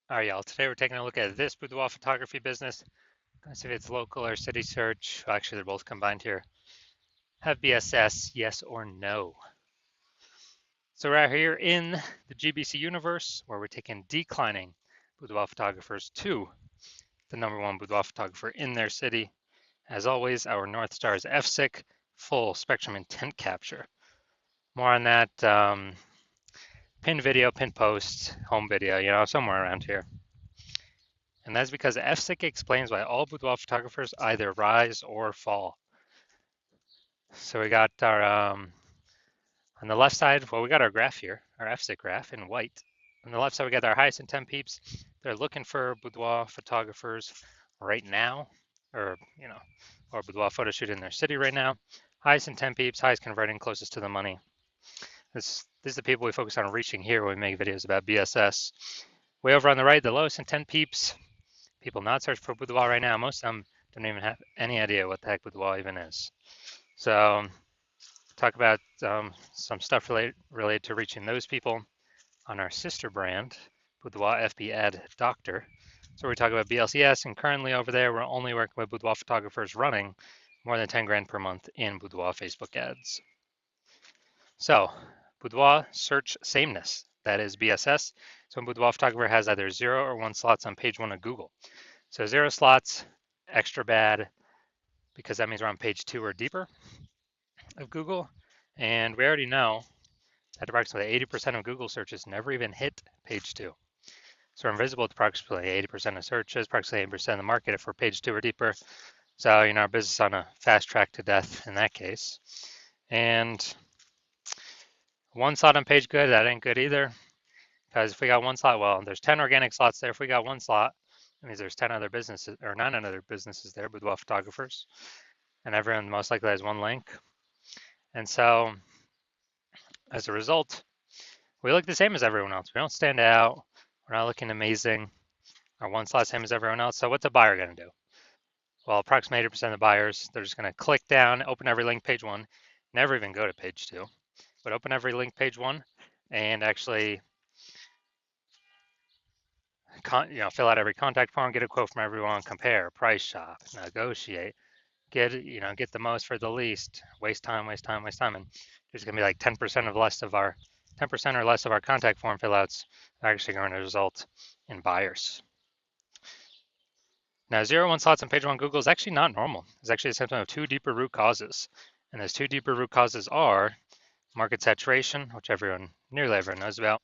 All right, y'all. Today we're taking a look at this boudoir photography business. Let's see if it's local or city search. Well, actually, they're both combined here. Have BSS, yes or no? So we're out here in the GBC universe where we're taking declining boudoir photographers to the #1 boudoir photographer in their city. As always, our North Star is FSIC, full spectrum intent capture. More on that pin video, pin post, home video, somewhere around here. And that's because FSIC explains why all boudoir photographers either rise or fall. So we got our, on the left side, well, we got our graph here, our FSIC graph in white. On the left side, we got our highest intent peeps. They're looking for boudoir photographers right now, or boudoir photo shoot in their city right now. Highest intent peeps, highest converting, closest to the money. This is the people we focus on reaching here when we make videos about BSS. Way over on the right, the lowest intent peeps, people not searching for boudoir right now. Most of them don't even have any idea what the heck boudoir even is. So talk about some stuff related to reaching those people on our sister brand, Boudoir FB Ad Doctor. So we talk about BLCS, and currently over there, we're only working with boudoir photographers running more than 10 grand per month in boudoir Facebook ads. So boudoir search sameness, that is BSS. So a boudoir photographer has either 0 or 1 slots on page 1 of Google. So 0 slots, extra bad, because that means we're on page 2 or deeper of Google. And we already know that approximately 80% of Google searches never even hit page 2. So we're invisible to approximately 80% of searches, approximately 80% of the market if we're page 2 or deeper. So, our business on a fast track to death in that case. And 1 slot on page good, that ain't good either. Because if we got 1 slot, well, there's 10 organic slots there. If we got 1 slot, that means there's 10 other businesses, or 9 other businesses there, boudoir photographers. And everyone most likely has 1 link. And so, as a result, we look the same as everyone else. We don't stand out. We're not looking amazing. Our 1 slot same as everyone else. So what's a buyer going to do? Well, approximately 80% of the buyers, they're just going to click down, open every link page 1, never even go to page 2, but open every link page 1 and actually fill out every contact form, get a quote from everyone, compare, price shop, negotiate, get the most for the least, waste time, and there's going to be like 10% or less of our contact form fill outs are actually going to result in buyers. Now, 0 1 slots on page 1 Google is actually not normal. It's actually a symptom of 2 deeper root causes. And those 2 deeper root causes are market saturation, which nearly everyone knows about,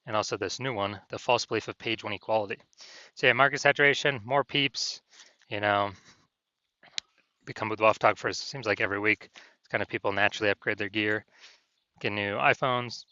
and also this new one, the false belief of page 1 equality. So yeah, market saturation, more peeps, become boudoir photographers. Seems like every week, it's kind of people naturally upgrade their gear, get new iPhones,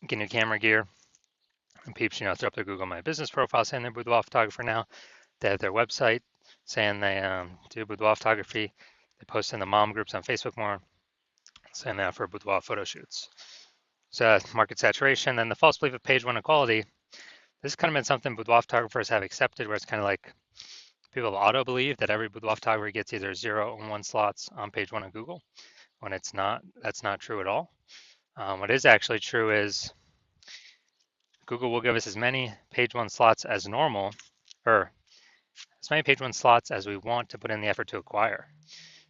get new camera gear, and peeps, throw up their Google My Business profile saying they're boudoir photographer now. They have their website saying they do boudoir photography. They post in the mom groups on Facebook more, saying they offer boudoir photo shoots. So market saturation, then the false belief of page 1 equality. This has kind of been something boudoir photographers have accepted, where it's kind of like people auto believe that every boudoir photographer gets either 0 or 1 slots on page 1 of Google, when it's not. That's not true at all. What is actually true is Google will give us as many page 1 slots as normal, or as many page 1 slots as we want to put in the effort to acquire.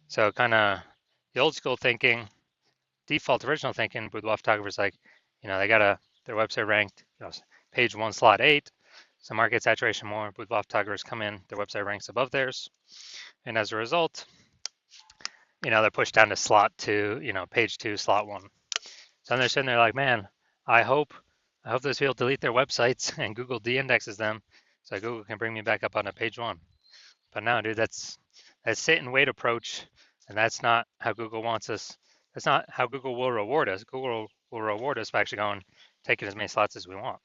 So kind of the old school thinking, default original thinking, boudoir photographers they got their website ranked, page 1 slot 8. So market saturation more, boudoir photographers come in, their website ranks above theirs. And as a result, they're pushed down to slot 2, page 2, slot 1. So they're sitting there like, man, I hope those people delete their websites and Google de-indexes them so Google can bring me back up on a page 1. But no, dude, that's sit and wait approach, and that's not how Google wants us. That's not how Google will reward us. Google will reward us by actually going, taking as many slots as we want.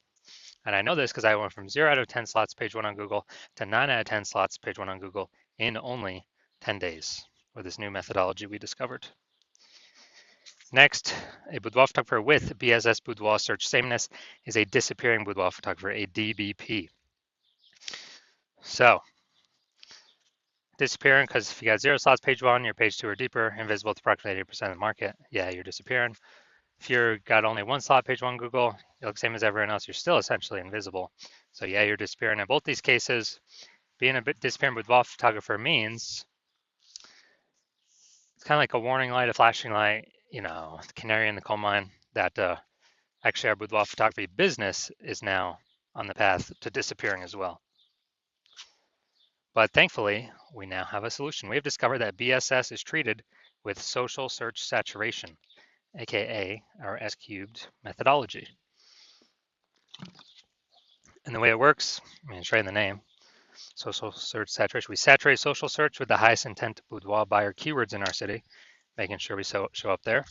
And I know this because I went from 0 out of 10 slots page 1 on Google to 9 out of 10 slots page 1 on Google in only 10 days with this new methodology we discovered. Next, a boudoir photographer with BSS boudoir search sameness is a disappearing boudoir photographer, a DBP. So, disappearing because if you got 0 slots page 1, you're page 2 or deeper, invisible to approximately 80% of the market, yeah, you're disappearing. If you've got only 1 slot page 1 Google, you look same as everyone else, you're still essentially invisible. So yeah, you're disappearing. In both these cases, being a bit disappearing boudoir photographer means it's kind of like a warning light, a flashing light, the canary in the coal mine that actually our boudoir photography business is now on the path to disappearing as well. But thankfully, we now have a solution. We have discovered that BSS is treated with social search saturation, aka our S cubed methodology. And the way it works, it's right in the name, social search saturation. We saturate social search with the highest intent boudoir buyer keywords in our city, making sure we show up there.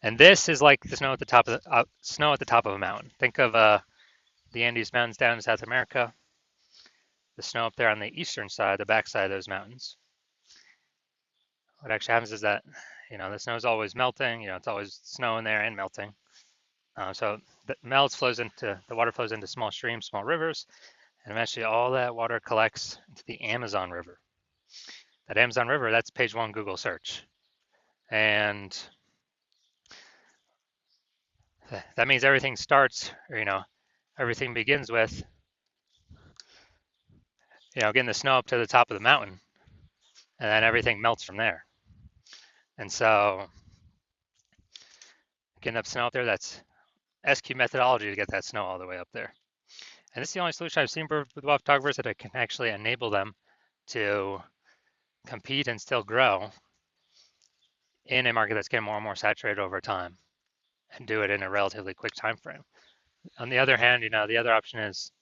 And this is like the snow at the top of a mountain. Think of the Andes Mountains down in South America, the snow up there on the eastern side, the backside of those mountains. What actually happens is that, the snow is always melting. It's always snowing there and melting. So the water flows into small streams, small rivers, and eventually all that water collects into the Amazon River. That Amazon River, that's page one Google search. And that means everything starts, everything begins with, getting the snow up to the top of the mountain, and then everything melts from there. And so getting up snow up there, that's SQ methodology to get that snow all the way up there. And this is the only solution I've seen for boudoir photographers that can actually enable them to compete and still grow in a market that's getting more and more saturated over time, and do it in a relatively quick time frame. On the other hand, the other option is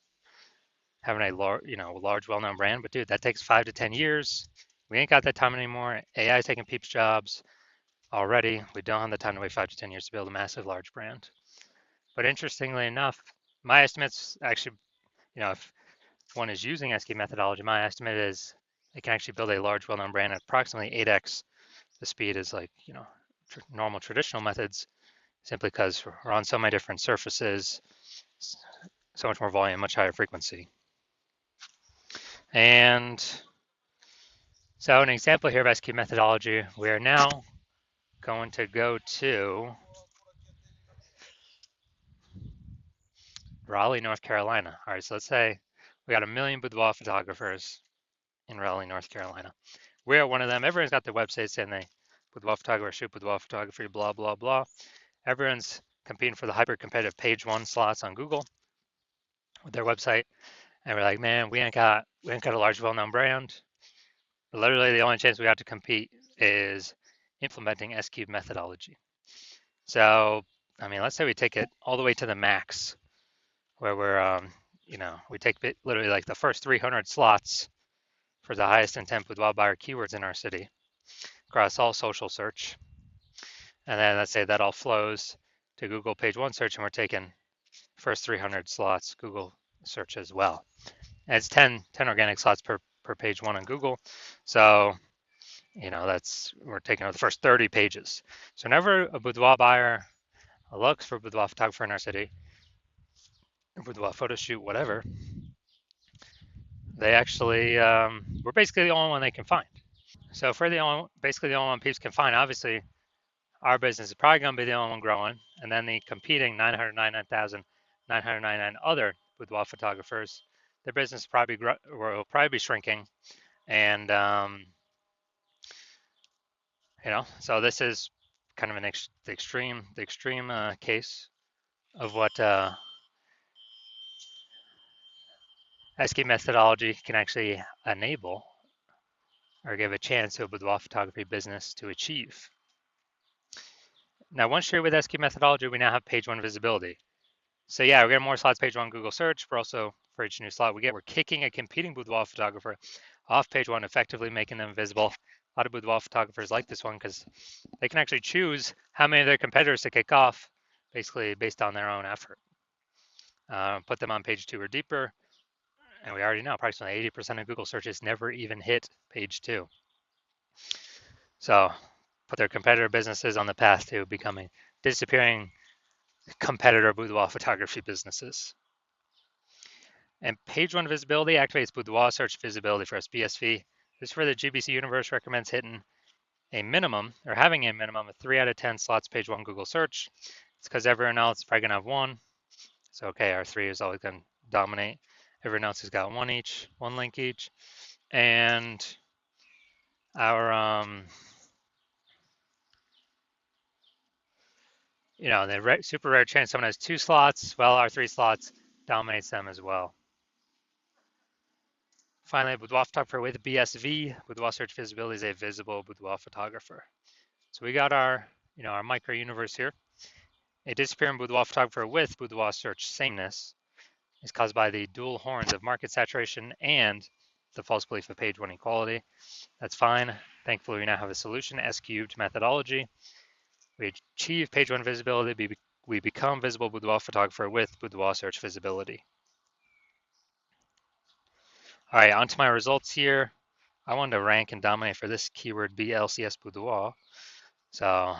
having a large, well-known brand. But dude, that takes 5 to 10 years. We ain't got that time anymore. AI is taking people's jobs already. We don't have the time to wait 5 to 10 years to build a massive, large brand. But interestingly enough, my estimates actually, if one is using SQ methodology, my estimate is it can actually build a large, well-known brand at approximately 8x the speed is like, normal traditional methods, simply because we're on so many different surfaces, so much more volume, much higher frequency. And so an example here of SQ methodology, we are now going to go to Raleigh, North Carolina. All right, so let's say we got 1 million boudoir photographers in Raleigh, North Carolina. We're one of them. Everyone's got their website saying they boudoir photographer, shoot boudoir photography, blah, blah, blah. Everyone's competing for the hyper competitive page one slots on Google with their website. And we're like, man, we ain't got a large, well-known brand. But literally, the only chance we got to compete is implementing S-cube methodology. So, let's say we take it all the way to the max, where we're, we take literally like the first 300 slots for the highest intent boudoir buyer keywords in our city across all social search. And then let's say that all flows to Google page one search, and we're taking first 300 slots Google search as well. And it's 10 organic slots per page one on Google. So, we're taking out the first 30 pages. So whenever a boudoir buyer looks for a boudoir photographer in our city, a boudoir photo shoot, whatever, they actually, we're basically the only one they can find. So if we're basically the only one people can find, obviously our business is probably going to be the only one growing, and then the competing 999,999 other boudoir photographers, their business will probably be shrinking. And so this is kind of the extreme case of what SQ methodology can actually enable or give a chance to a boudoir photography business to achieve. Now, once you're with SQ methodology, we now have page one visibility. So yeah, we're getting more slots page one Google search. We're also, for each new slot we're kicking a competing boudoir photographer off page one, effectively making them visible. A lot of boudoir photographers like this one because they can actually choose how many of their competitors to kick off, basically based on their own effort. Put them on page two or deeper, and we already know approximately 80% of Google searches never even hit page two. So put their competitor businesses on the path to becoming disappearing competitor boudoir photography businesses. And page one visibility activates boudoir search visibility for us, BSV. This is where the GBC universe recommends hitting a minimum or having a minimum of 3 out of 10 slots page one Google search, It's because everyone else is probably gonna have one. So okay, our 3 is always gonna dominate. Everyone else has got one each, one link each, and our the super rare chance someone has 2 slots. Well, our 3 slots dominates them as well. Finally, Boudoir photographer with BSV. Boudoir search visibility is a visible Boudoir photographer. So we got our micro universe here. A disappearing Boudoir photographer with Boudoir search sameness is caused by the dual horns of market saturation and the false belief of page 1 equality. That's fine. Thankfully, we now have a solution, S-cubed methodology. We achieve page 1 visibility. We become visible Boudoir photographer with Boudoir search visibility. All right, on to my results here. I wanted to rank and dominate for this keyword BLCS Boudoir. So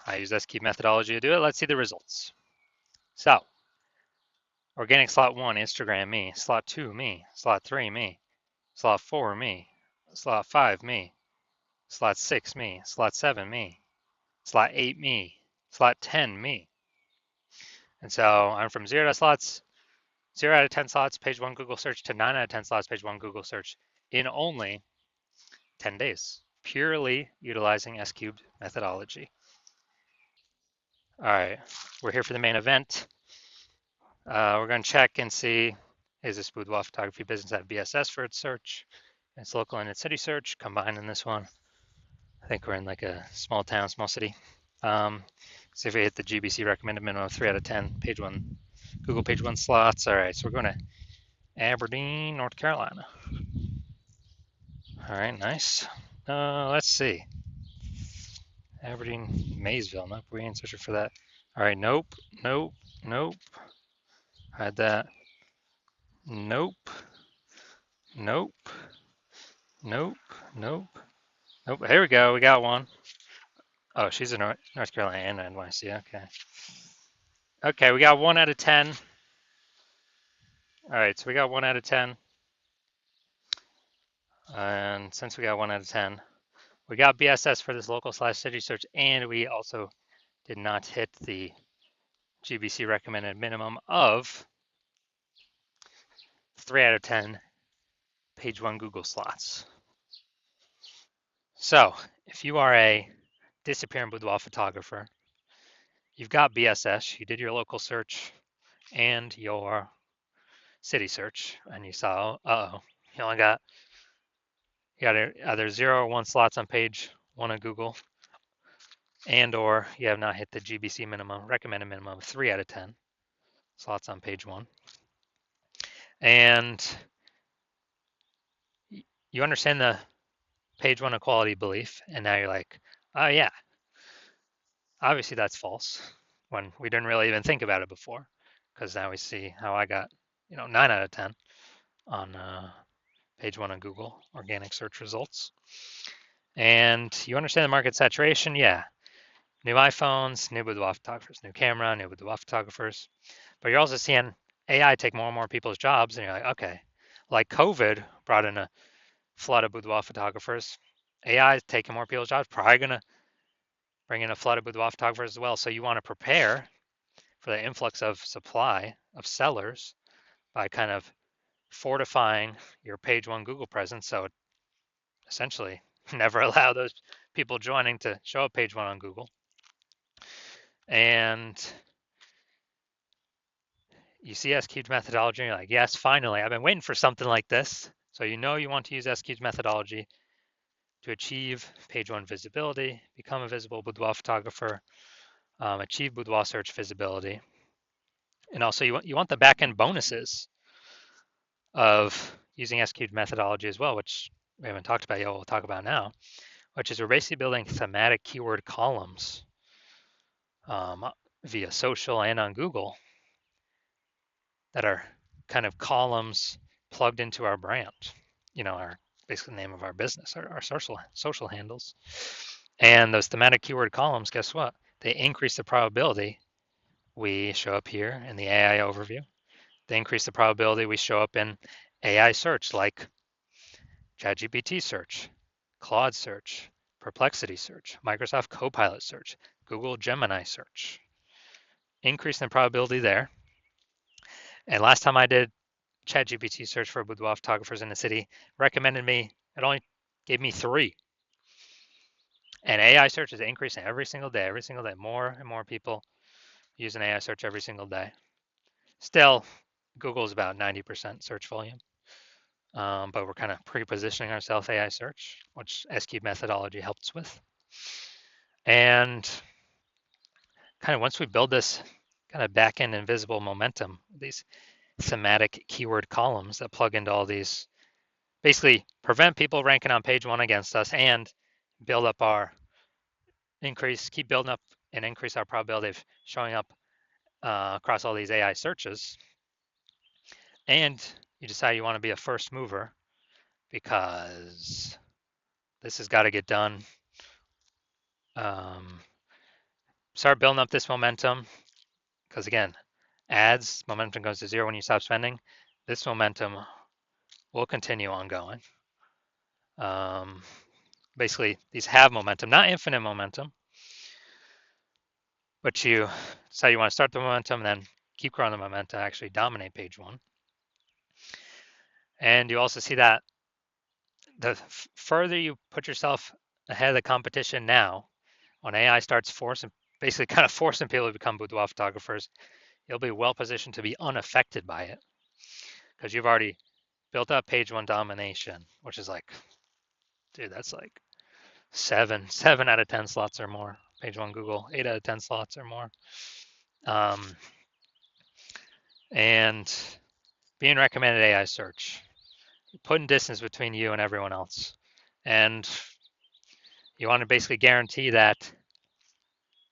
I use S-cubed methodology to do it. Let's see the results. So organic slot 1, Instagram, me. Slot 2, me. Slot 3, me. Slot 4, me. Slot 5, me. Slot 6, me. Slot 7, me. Slot 8, me. Slot 10, me. And so I'm from 0 out of 10 slots, page 1 Google search, to 9 out of 10 slots, page 1 Google search in only 10 days, purely utilizing S-cubed methodology. All right, we're here for the main event. We're going to check and see, is this Boudoir photography business at BSS for its search? It's local and its city search combined in this one. I think we're in like a small town, small city. See if we hit the GBC recommended minimum of 3 out of 10 page 1 Google page 1 slots. All right, so we're going to Aberdeen, North Carolina. All right, nice. Let's see. Aberdeen, Maysville. Nope, we ain't searching for that. All right, nope. Had that. Nope. Here we go. We got one. Oh, she's in North Carolina and NYC. Okay. Okay, we got 1 out of 10. All right, so we got 1 out of 10. And since we got 1 out of 10, we got BSS for this local/city search, and we also did not hit the GBC recommended minimum of 3 out of 10 page 1 Google slots. So if you are a disappearing boudoir photographer, you've got BSS, you did your local search and your city search, and you saw, you only got either 0 or 1 slots on page 1 of Google, and or you have not hit the GBC minimum, recommended minimum of 3 out of 10 slots on page 1. And you understand the page 1 equality belief, and now you're like, oh yeah, obviously that's false, when we didn't really even think about it before, because now we see how I got 9 out of 10 on page 1 of Google organic search results. And you understand the market saturation. Yeah, new iPhones, new boudoir photographers, new camera, new boudoir photographers. But you're also seeing AI take more and more people's jobs, and you're like, okay, like COVID brought in a flood of boudoir photographers. AI is taking more people's jobs, probably going to bring in a flood of boudoir photographers as well. So you want to prepare for the influx of supply of sellers by kind of fortifying your page 1 Google presence. So essentially never allow those people joining to show up page 1 on Google. And you see S-cubed methodology, and you're like, yes, finally, I've been waiting for something like this. So you want to use S-cubed methodology to achieve page 1 visibility, become a visible boudoir photographer, achieve boudoir search visibility. And also you want the back-end bonuses of using S-cubed methodology as well, which we haven't talked about yet, we'll talk about now, which is we're basically building thematic keyword columns via social and on Google that are kind of columns plugged into our brand, our basically name of our business, our social handles. And those thematic keyword columns, guess what? They increase the probability we show up here in the AI overview. They increase the probability we show up in AI search like ChatGPT search, Claude search, Perplexity search, Microsoft Copilot search. Google Gemini search, increasing the probability there. And last time I did ChatGPT search for boudoir photographers in the city, recommended me, it only gave me 3. And AI search is increasing every single day, more and more people use an AI search every single day. Still, Google is about 90% search volume, but we're kind of pre-positioning ourselves AI search, which S-Cube methodology helps with. And kind of once we build this kind of back-end invisible momentum, these thematic keyword columns that plug into all these, basically prevent people ranking on page 1 against us and build up our keep building up and increase our probability of showing up across all these AI searches. And you decide you want to be a first mover because this has got to get done. Start building up this momentum because again, ads, momentum goes to 0 when you stop spending. This momentum will continue ongoing. Basically, these have momentum, not infinite momentum, but you decide you want to start the momentum, then keep growing the momentum, actually dominate page 1. And you also see that the further you put yourself ahead of the competition now, when AI starts basically kind of forcing people to become boudoir photographers, you'll be well positioned to be unaffected by it because you've already built up page 1 domination, which is like, dude, that's like 7 out of 10 slots or more. Page 1 Google, 8 out of 10 slots or more. And being recommended AI search, putting distance between you and everyone else. And you want to basically guarantee that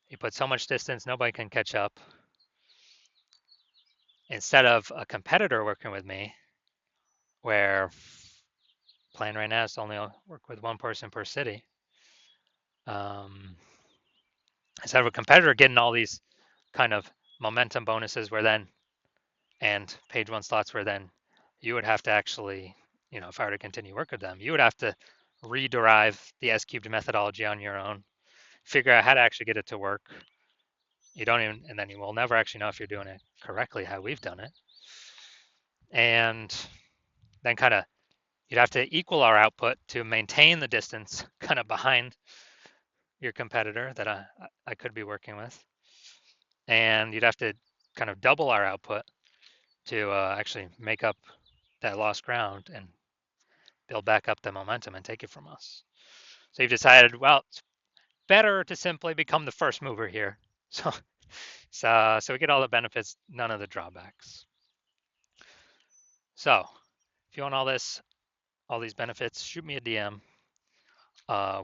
you put so much distance, nobody can catch up. Instead of a competitor working with me, where plan right now is to only work with 1 person per city. Instead of a competitor getting all these kind of momentum bonuses and page 1 slots where then you would have to actually, if I were to continue work with them, you would have to rederive the S-cubed methodology on your own, figure out how to actually get it to work. And then you will never actually know if you're doing it correctly, how we've done it. And then kind of you'd have to equal our output to maintain the distance kind of behind your competitor that I could be working with. And you'd have to kind of double our output to actually make up that lost ground and build back up the momentum and take it from us. So you've decided, well, it's better to simply become the first mover here. So we get all the benefits, none of the drawbacks. So if you want all these benefits, shoot me a DM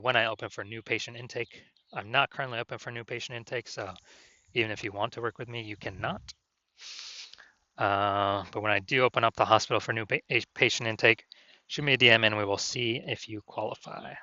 when I open for new patient intake. I'm not currently open for new patient intake, so even if you want to work with me, you cannot. But when I do open up the hospital for new patient intake, shoot me a DM and we will see if you qualify.